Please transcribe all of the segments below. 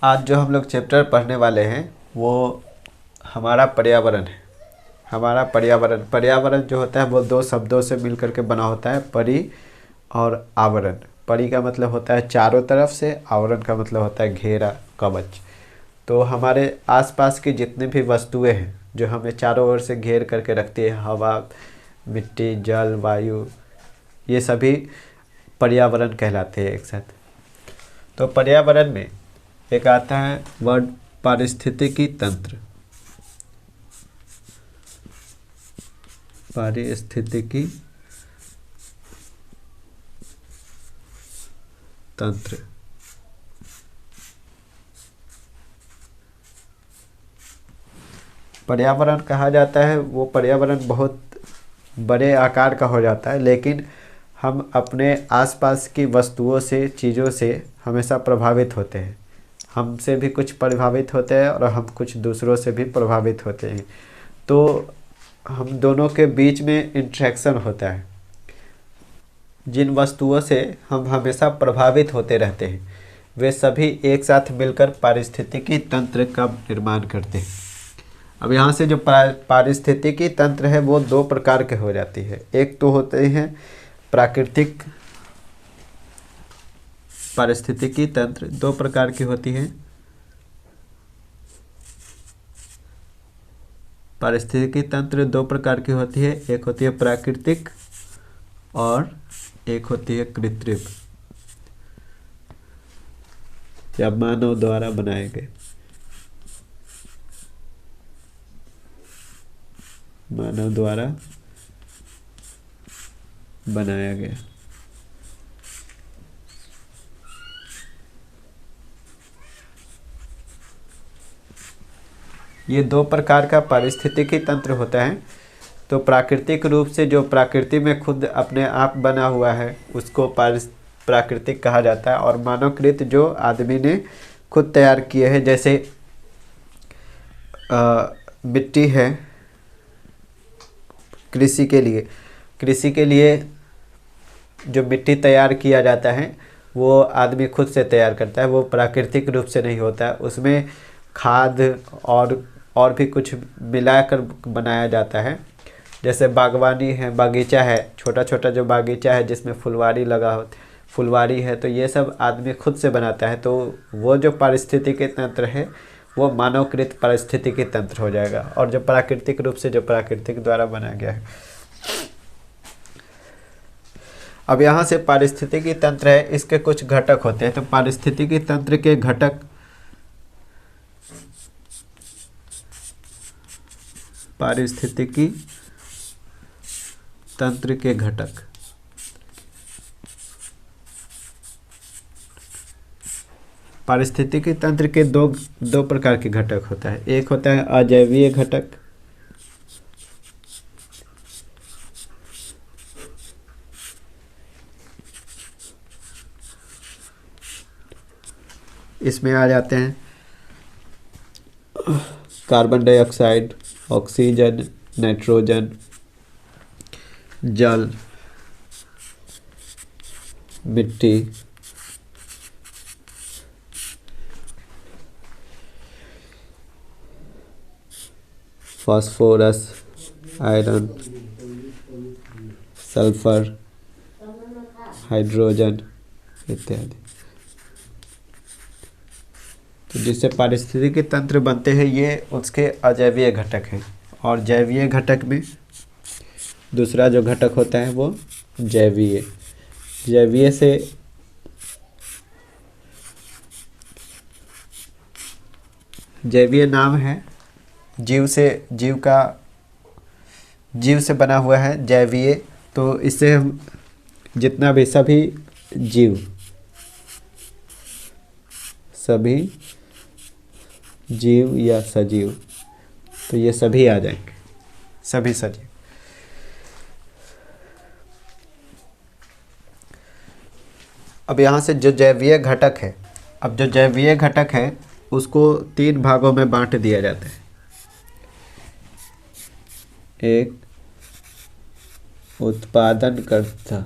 आज जो हम लोग चैप्टर पढ़ने वाले हैं वो हमारा पर्यावरण है। हमारा पर्यावरण जो होता है वो दो शब्दों से मिल करके बना होता है, परि और आवरण। परि का मतलब होता है चारों तरफ से, आवरण का मतलब होता है घेरा, कवच। तो हमारे आसपास की जितनी भी वस्तुएं हैं जो हमें चारों ओर से घेर करके रखती है, हवा, मिट्टी, जल, वायु, ये सभी पर्यावरण कहलाते हैं एक साथ। तो पर्यावरण में एक आता है वर्ड पारिस्थितिकी तंत्र। पारिस्थितिकी तंत्र। पर्यावरण कहा जाता है वो पर्यावरण बहुत बड़े आकार का हो जाता है, लेकिन हम अपने आसपास की वस्तुओं से, चीज़ों से हमेशा प्रभावित होते हैं। हमसे भी कुछ प्रभावित होते हैं और हम कुछ दूसरों से भी प्रभावित होते हैं। तो हम दोनों के बीच में इंट्रैक्शन होता है। जिन वस्तुओं से हम हमेशा प्रभावित होते रहते हैं वे सभी एक साथ मिलकर पारिस्थितिकी तंत्र का निर्माण करते हैं। अब यहाँ से जो पारिस्थितिकी तंत्र है वो दो प्रकार के हो जाती है। एक तो होते हैं प्राकृतिक पारिस्थितिकी तंत्र, दो प्रकार की होती है। पारिस्थितिकी तंत्र दो प्रकार की होती है, एक होती है प्राकृतिक और एक होती है कृत्रिम या मानव द्वारा बनाए गए। मानव द्वारा बनाया गया। ये दो प्रकार का पारिस्थितिकी तंत्र होता है। तो प्राकृतिक रूप से जो प्रकृति में खुद अपने आप बना हुआ है उसको प्राकृतिक कहा जाता है, और मानवकृत जो आदमी ने खुद तैयार किए हैं, जैसे मिट्टी है। कृषि के लिए जो मिट्टी तैयार किया जाता है वो आदमी खुद से तैयार करता है, वो प्राकृतिक रूप से नहीं होता है। उसमें खाद और भी कुछ मिलाकर बनाया जाता है। जैसे बागवानी है, बागीचा है, छोटा छोटा जो बागीचा है जिसमें फुलवारी है, तो ये सब आदमी खुद से बनाता है। तो वो जो पारिस्थितिकी तंत्र है वो मानवकृत पारिस्थितिकी तंत्र हो जाएगा, और जो प्राकृतिक रूप से जो प्राकृतिक द्वारा बनाया गया है। अब यहाँ से पारिस्थितिकी तंत्र है, इसके कुछ घटक होते हैं। तो पारिस्थितिकी तंत्र के घटक पारिस्थितिकी तंत्र के घटक पारिस्थितिकी तंत्र के दो प्रकार के घटक होता है। एक होता है अजैवीय घटक, इसमें आ जाते हैं कार्बन डाइऑक्साइड, ऑक्सीजन, नाइट्रोजन, जल, मिट्टी, फास्फोरस, आयरन, सल्फर, हाइड्रोजन इत्यादि। तो जिससे पारिस्थितिकी तंत्र बनते हैं ये उसके अजैवीय घटक हैं। और जैवीय घटक में दूसरा जो घटक होता है वो जैवीय। जैवीय से जैवीय नाम है जीव से बना हुआ है जैवीय। तो इससे हम जितना भी सभी जीव या सजीव, तो ये सभी आ जाएंगे, सभी सजीव। अब यहाँ से जो जैवीय घटक है, अब जो जैवीय घटक है उसको तीन भागों में बांट दिया जाता है। एक उत्पादनकर्ता,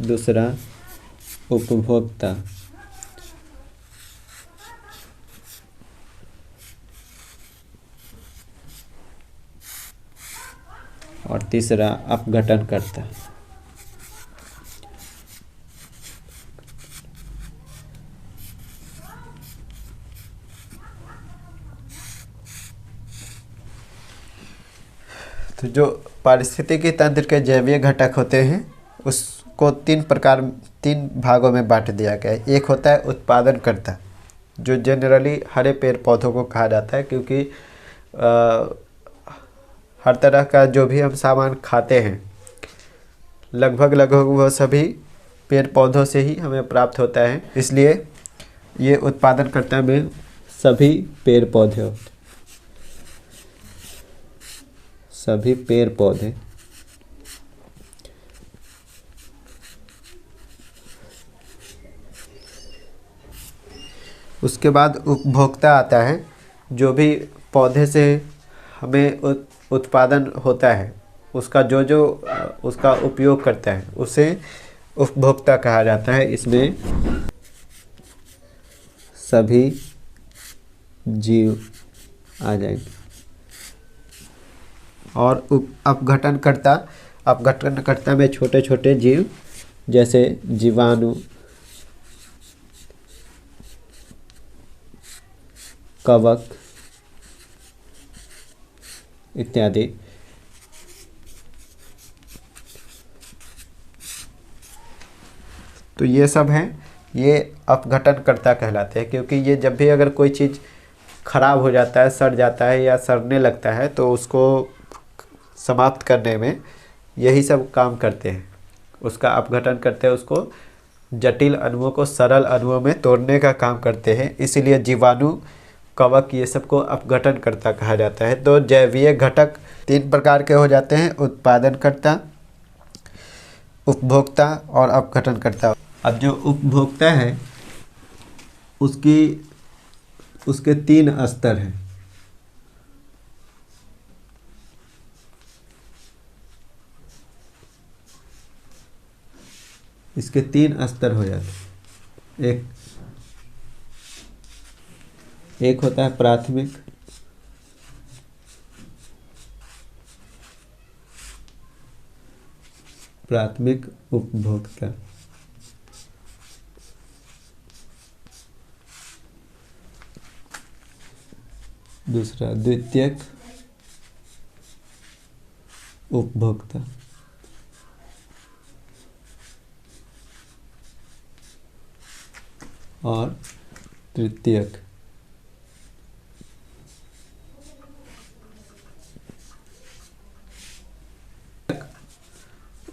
दूसरा उपभोक्ता और तीसरा अपघटनकर्ता। तो जो पारिस्थितिकी तंत्र के जैवीय घटक होते हैं उसको तीन भागों में बांट दिया गया है। एक होता है उत्पादनकर्ता, जो जनरली हरे पेड़ पौधों को कहा जाता है, क्योंकि हर तरह का जो भी हम सामान खाते हैं लगभग लगभग वह सभी पेड़ पौधों से ही हमें प्राप्त होता है, इसलिए ये उत्पादनकर्ता में सभी पेड़ पौधे होते हैं, सभी पेड़ पौधे। उसके बाद उपभोक्ता आता है, जो भी पौधे से हमें उत्पादन होता है उसका जो उसका उपयोग करता है उसे उपभोक्ता कहा जाता है। इसमें सभी जीव आ जाएंगे। और अपघटनकर्ता में छोटे छोटे जीव जैसे जीवाणु, कवक इत्यादि। तो ये सब हैं, ये अपघटनकर्ता कहलाते हैं, क्योंकि ये जब भी अगर कोई चीज़ खराब हो जाता है, सड़ जाता है या सड़ने लगता है तो उसको समाप्त करने में यही सब काम करते हैं। उसका अपघटन करते हैं, उसको जटिल अणुओं को सरल अणुओं में तोड़ने का काम करते हैं। इसीलिए जीवाणु, कवक ये सबको अपघटनकर्ता कहा जाता है। तो जैवीय घटक तीन प्रकार के हो जाते हैं: उत्पादनकर्ता, उपभोक्ता और अपघटनकर्ता। अब जो उपभोक्ता है उसके तीन स्तर हैं। इसके तीन स्तर हो जाते हैं। एक होता है प्राथमिक, उपभोक्ता। दूसरा द्वितीयक उपभोक्ता। और तृतीयक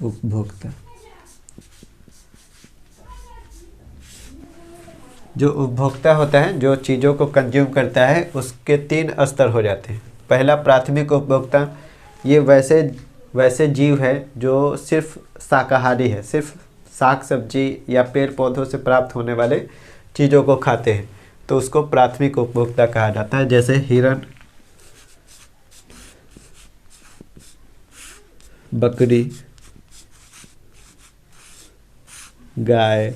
उपभोक्ता। जो उपभोक्ता होता है, जो चीज़ों को कंज्यूम करता है, उसके तीन स्तर हो जाते हैं। पहला प्राथमिक उपभोक्ता, ये वैसे जीव है जो सिर्फ शाकाहारी है, सिर्फ साग सब्जी या पेड़ पौधों से प्राप्त होने वाले चीज़ों को खाते हैं, तो उसको प्राथमिक उपभोक्ता कहा जाता है। जैसे हिरण, बकरी, गाय,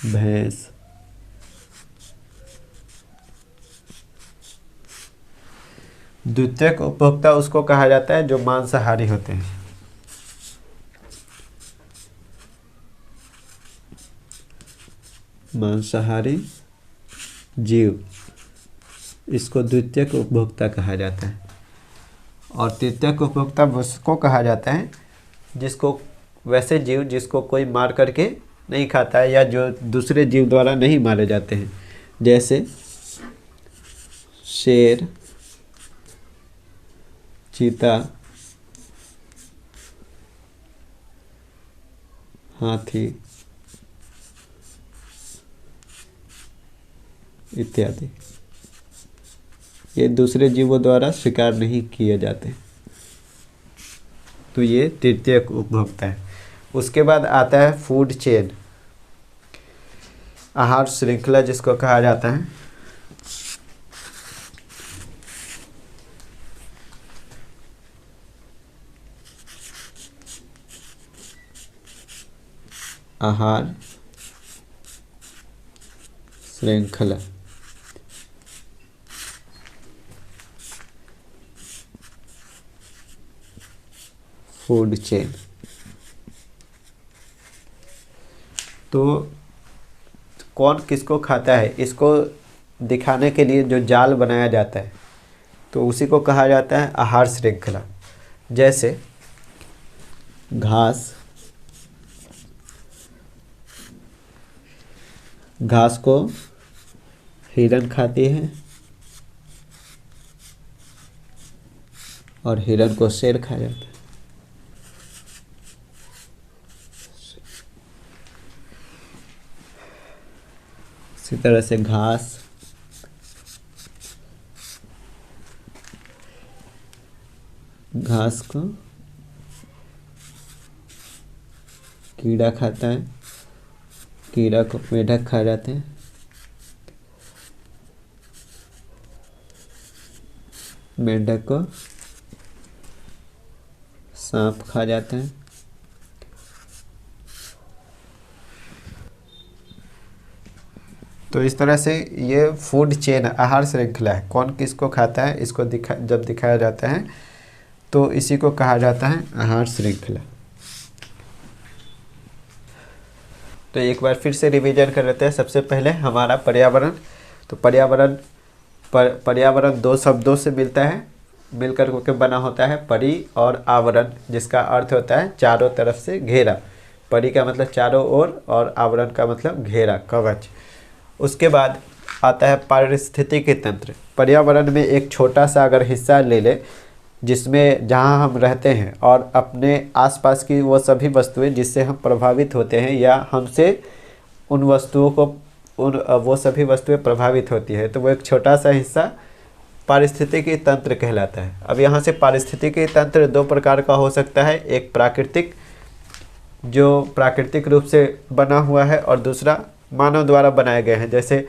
भैंस। द्वितीयक उपभोक्ता उसको कहा जाता है जो मांसाहारी होते हैं। मांसाहारी जीव, इसको द्वितीयक उपभोक्ता कहा जाता है। और तृतीयक उपभोक्ता उसको कहा जाता है जिसको वैसे जीव जिसको कोई मार करके नहीं खाता है या जो दूसरे जीव द्वारा नहीं मारे जाते हैं, जैसे शेर, चीता, हाथी इत्यादि। ये दूसरे जीवों द्वारा शिकार नहीं किए जाते। तो ये तृतीयक उपभोक्ता है। उसके बाद आता है फूड चेन, आहार श्रृंखला जिसको कहा जाता है। आहार श्रृंखला। Food chain. तो कौन किसको खाता है, इसको दिखाने के लिए जो जाल बनाया जाता है तो उसी को कहा जाता है आहार श्रृंखला। जैसे घास, घास को हिरन खाती है और हिरन को शेर खा जाता है। इसी तरह से घास, घास को कीड़ा खाता है, कीड़ा को मेढक खा जाते हैं, मेंढक को सांप खा जाते हैं। तो इस तरह से ये फूड चेन आहार श्रृंखला है, कौन किसको खाता है इसको जब दिखाया जाता है तो इसी को कहा जाता है आहार श्रृंखला। तो एक बार फिर से रिवीजन कर लेते हैं। सबसे पहले हमारा पर्यावरण, तो पर्यावरण दो शब्दों से मिलता है, मिलकर के बना होता है परि और आवरण, जिसका अर्थ होता है चारों तरफ से घेरा। परि का मतलब चारों ओर और आवरण का मतलब घेरा, कवच। उसके बाद आता है पारिस्थितिकी तंत्र। पर्यावरण में एक छोटा सा अगर हिस्सा ले ले जिसमें जहाँ हम रहते हैं और अपने आसपास की वो सभी वस्तुएं जिससे हम प्रभावित होते हैं या हमसे उन वस्तुओं को वो सभी वस्तुएं प्रभावित होती है, तो वो एक छोटा सा हिस्सा पारिस्थितिकी तंत्र कहलाता है। अब यहाँ से पारिस्थितिकी तंत्र दो प्रकार का हो सकता है, एक प्राकृतिक जो प्राकृतिक रूप से बना हुआ है और दूसरा मानव द्वारा बनाए गए हैं। जैसे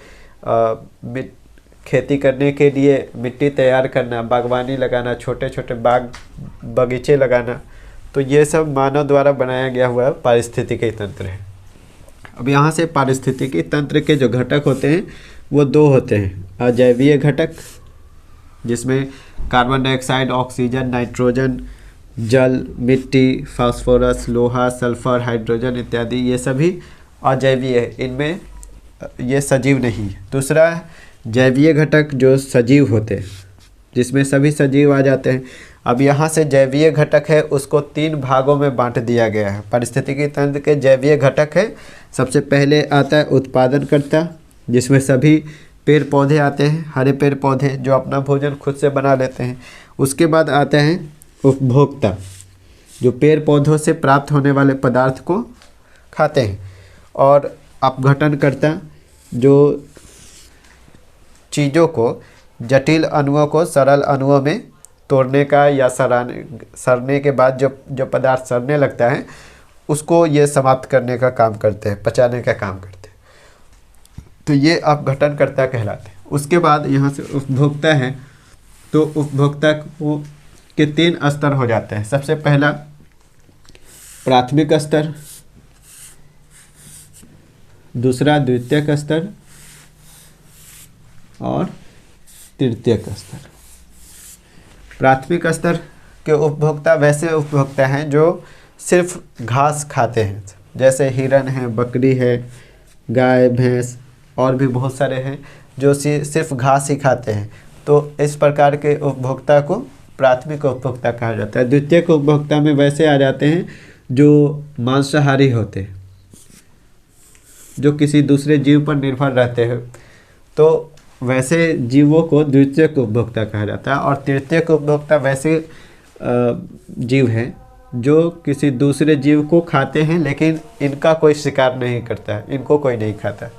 खेती करने के लिए मिट्टी तैयार करना, बागवानी लगाना, छोटे छोटे बगीचे लगाना, तो ये सब मानव द्वारा बनाया गया हुआ पारिस्थितिकी तंत्र है। अब यहाँ से पारिस्थितिकी तंत्र के जो घटक होते हैं वो दो होते हैं, अजैवीय घटक जिसमें कार्बन डाइऑक्साइड, ऑक्सीजन, नाइट्रोजन, जल, मिट्टी, फास्फोरस, लोहा, सल्फर, हाइड्रोजन इत्यादि, ये सभी अजैवीय है, इनमें ये सजीव नहीं है। दूसरा जैवीय घटक जो सजीव होते हैं, जिसमें सभी सजीव आ जाते हैं। अब यहाँ से जैवीय घटक है उसको तीन भागों में बांट दिया गया है। पारिस्थितिकी तंत्र के जैवीय घटक है, सबसे पहले आता है उत्पादनकर्ता, जिसमें सभी पेड़ पौधे आते हैं, हरे पेड़ पौधे जो अपना भोजन खुद से बना लेते हैं। उसके बाद आता है उपभोक्ता, जो पेड़ पौधों से प्राप्त होने वाले पदार्थ को खाते हैं। और अपघटनकर्ता, जो चीज़ों को, जटिल अणुओं को सरल अणुओं में तोड़ने का या सड़ने के बाद जो पदार्थ सड़ने लगता है उसको ये समाप्त करने का काम करते हैं, पचाने का काम करते हैं। तो ये अपघटनकर्ता कहलाते हैं। उसके बाद यहाँ से उपभोक्ता है, तो उपभोक्ता के तीन स्तर हो जाते हैं। सबसे पहला प्राथमिक स्तर, दूसरा द्वितीयक स्तर और तृतीयक स्तर। प्राथमिक स्तर के उपभोक्ता वैसे उपभोक्ता हैं जो सिर्फ घास खाते हैं, जैसे हिरन है, बकरी है, गाय, भैंस और भी बहुत सारे हैं जो सिर्फ घास ही खाते हैं। तो इस प्रकार के उपभोक्ता को प्राथमिक उपभोक्ता कहा जाता है। द्वितीयक उपभोक्ता में वैसे आ जाते हैं जो मांसाहारी होते हैं, जो किसी दूसरे जीव पर निर्भर रहते हैं, तो वैसे जीवों को द्वितीयक उपभोक्ता कहा जाता है। और तृतीयक उपभोक्ता वैसे जीव हैं जो किसी दूसरे जीव को खाते हैं लेकिन इनका कोई शिकार नहीं करता है, इनको कोई नहीं खाता।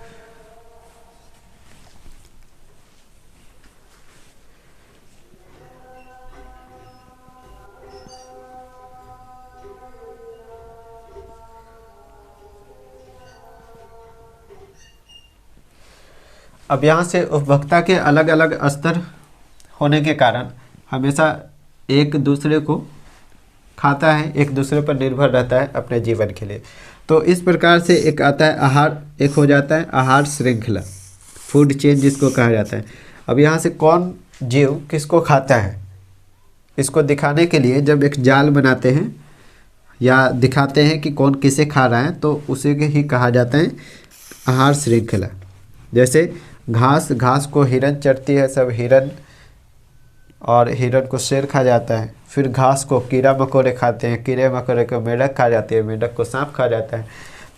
अब यहाँ से उपभोक्ता के अलग अलग स्तर होने के कारण हमेशा एक दूसरे को खाता है, एक दूसरे पर निर्भर रहता है अपने जीवन के लिए। तो इस प्रकार से एक आता है आहार, एक हो जाता है आहार श्रृंखला, फूड चेन जिसको कहा जाता है। अब यहाँ से कौन जीव किसको खाता है, इसको दिखाने के लिए जब एक जाल बनाते हैं या दिखाते हैं कि कौन किसे खा रहा है, तो उसे के ही कहा जाता है आहार श्रृंखला। जैसे घास, घास को हिरन चरती है, सब हिरन, और हिरन को शेर खा जाता है। फिर घास को कीड़ा मकोड़े खाते हैं, कीड़े मकोड़े को मेंढक खा जाते हैं, मेंढक को सांप खा जाता है।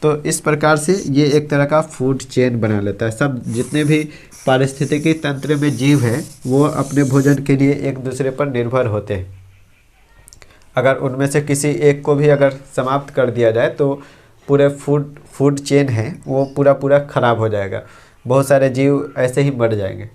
तो इस प्रकार से ये एक तरह का फूड चेन बना लेता है। सब जितने भी पारिस्थितिकी तंत्र में जीव हैं वो अपने भोजन के लिए एक दूसरे पर निर्भर होते हैं। अगर उनमें से किसी एक को भी अगर समाप्त कर दिया जाए तो पूरे फूड चेन है वो पूरा पूरा खराब हो जाएगा, बहुत सारे जीव ऐसे ही मर जाएंगे।